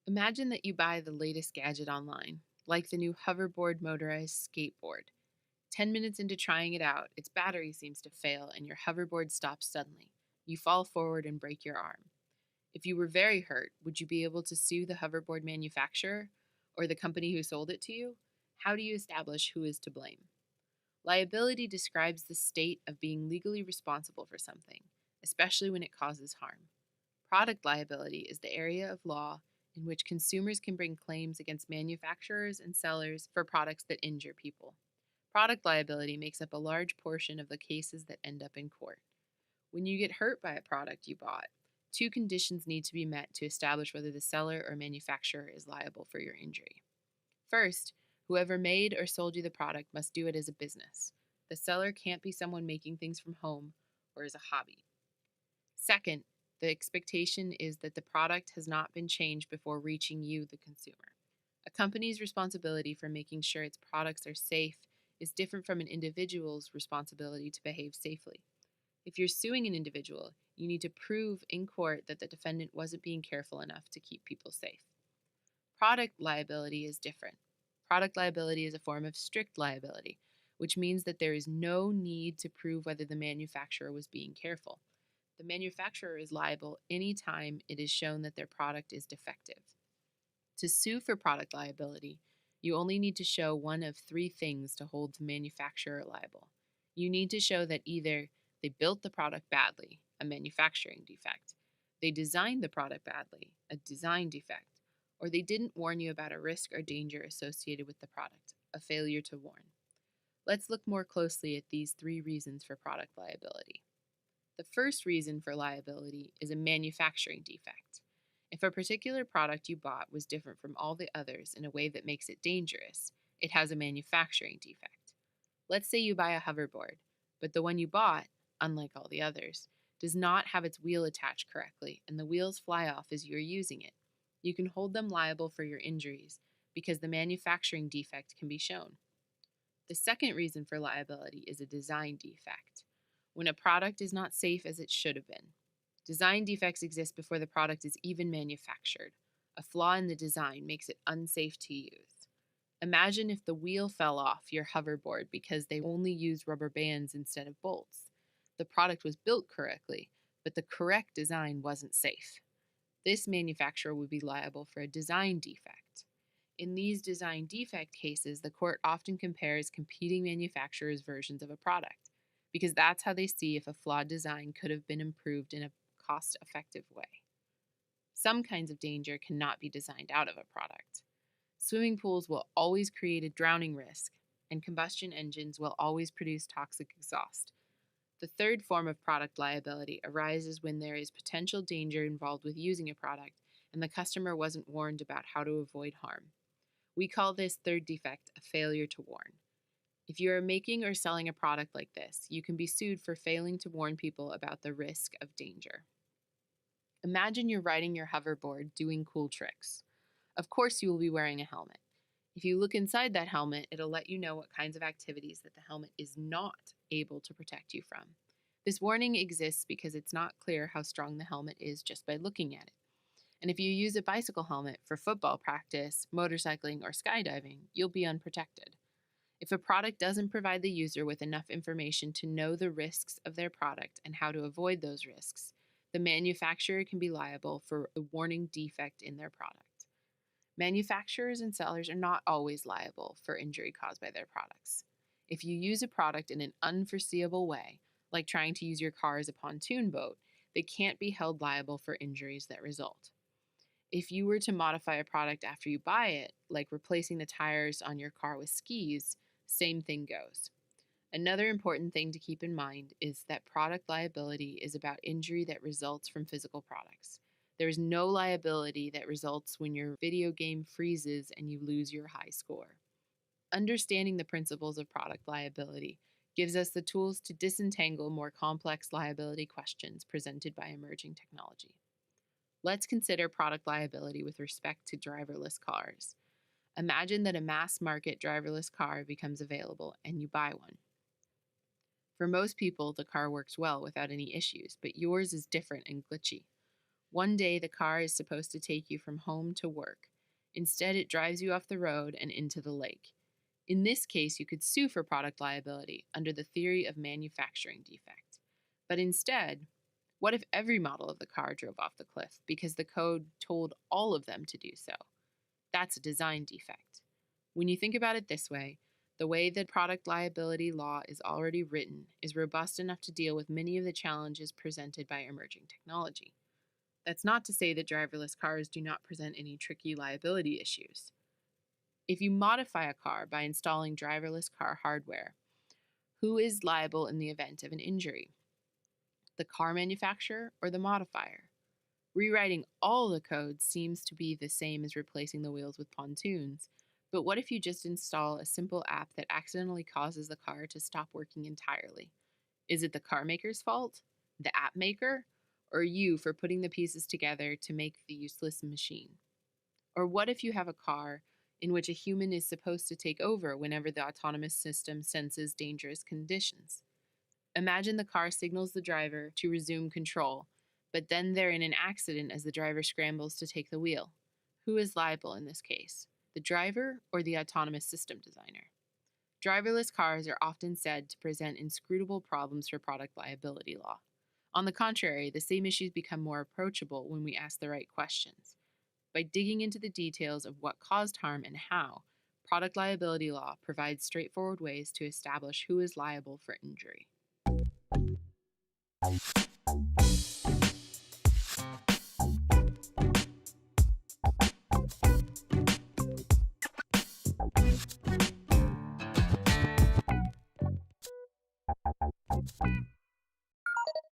Imagine that you buy the latest gadget online, like the new hoverboard motorized skateboard. 10 minutes into trying it out, its battery seems to fail and your hoverboard stops suddenly. You fall forward and break your arm. If you were very hurt, would you be able to sue the hoverboard manufacturer or the company who sold it to you? How do you establish who is to blame? Liability describes the state of being legally responsible for something, especially when it causes harm. Product liability is the area of law in which consumers can bring claims against manufacturers and sellers for products that injure people. Product liability makes up a large portion of the cases that end up in court. When you get hurt by a product you bought, two conditions need to be met to establish whether the seller or manufacturer is liable for your injury. First, whoever made or sold you the product must do it as a business. The seller can't be someone making things from home or as a hobby. Second, the expectation is that the product has not been changed before reaching you, the consumer. A company's responsibility for making sure its products are safe is different from an individual's responsibility to behave safely. If you're suing an individual, you need to prove in court that the defendant wasn't being careful enough to keep people safe. Product liability is different. Product liability is a form of strict liability, which means that there is no need to prove whether the manufacturer was being careful. The manufacturer is liable anytime it is shown that their product is defective. To sue for product liability, you only need to show one of three things to hold the manufacturer liable. You need to show that either they built the product badly, a manufacturing defect, they designed the product badly, a design defect, or they didn't warn you about a risk or danger associated with the product, a failure to warn. Let's look more closely at these three reasons for product liability. The first reason for liability is a manufacturing defect. If a particular product you bought was different from all the others in a way that makes it dangerous, it has a manufacturing defect. Let's say you buy a hoverboard, but the one you bought, unlike all the others, does not have its wheel attached correctly and the wheels fly off as you're using it. You can hold them liable for your injuries because the manufacturing defect can be shown. The second reason for liability is a design defect. When a product is not safe as it should have been. Design defects exist before the product is even manufactured. A flaw in the design makes it unsafe to use. Imagine if the wheel fell off your hoverboard because they only used rubber bands instead of bolts. The product was built correctly, but the correct design wasn't safe. This manufacturer would be liable for a design defect. In these design defect cases, the court often compares competing manufacturers' versions of a product, because that's how they see if a flawed design could have been improved in a cost-effective way. Some kinds of danger cannot be designed out of a product. Swimming pools will always create a drowning risk, and combustion engines will always produce toxic exhaust. The third form of product liability arises when there is potential danger involved with using a product and the customer wasn't warned about how to avoid harm. We call this third defect a failure to warn. If you are making or selling a product like this, you can be sued for failing to warn people about the risk of danger. Imagine you're riding your hoverboard doing cool tricks. Of course, you will be wearing a helmet. If you look inside that helmet, it'll let you know what kinds of activities that the helmet is not able to protect you from. This warning exists because it's not clear how strong the helmet is just by looking at it. And if you use a bicycle helmet for football practice, motorcycling, or skydiving, you'll be unprotected. If a product doesn't provide the user with enough information to know the risks of their product and how to avoid those risks, the manufacturer can be liable for a warning defect in their product. Manufacturers and sellers are not always liable for injury caused by their products. If you use a product in an unforeseeable way, like trying to use your car as a pontoon boat, they can't be held liable for injuries that result. If you were to modify a product after you buy it, like replacing the tires on your car with skis, same thing goes. Another important thing to keep in mind is that product liability is about injury that results from physical products. There is no liability that results when your video game freezes and you lose your high score. Understanding the principles of product liability gives us the tools to disentangle more complex liability questions presented by emerging technology. Let's consider product liability with respect to driverless cars. Imagine that a mass market driverless car becomes available and you buy one. For most people, the car works well without any issues, but yours is different and glitchy. One day, the car is supposed to take you from home to work. Instead, it drives you off the road and into the lake. In this case, you could sue for product liability under the theory of manufacturing defect. But instead, what if every model of the car drove off the cliff because the code told all of them to do so? That's a design defect. When you think about it this the way that product liability law is already written is robust enough to deal with many of the challenges presented by emerging technology. That's not to say that driverless cars do not present any tricky liability issues. If you modify a car by installing driverless car hardware, who is liable in the event of an injury? The car manufacturer or the modifier? Rewriting all the code seems to be the same as replacing the wheels with pontoons, but what if you just install a simple app that accidentally causes the car to stop working entirely? Is it the car maker's fault, the app maker, or you for putting the pieces together to make the useless machine? Or what if you have a car in which a human is supposed to take over whenever the autonomous system senses dangerous conditions? Imagine the car signals the driver to resume control, but then they're in an accident as the driver scrambles to take the wheel. Who is liable in this case, the driver or the autonomous system designer? Driverless cars are often said to present inscrutable problems for product liability law. On the contrary, the same issues become more approachable when we ask the right questions. By digging into the details of what caused harm and how, product liability law provides straightforward ways to establish who is liable for injury.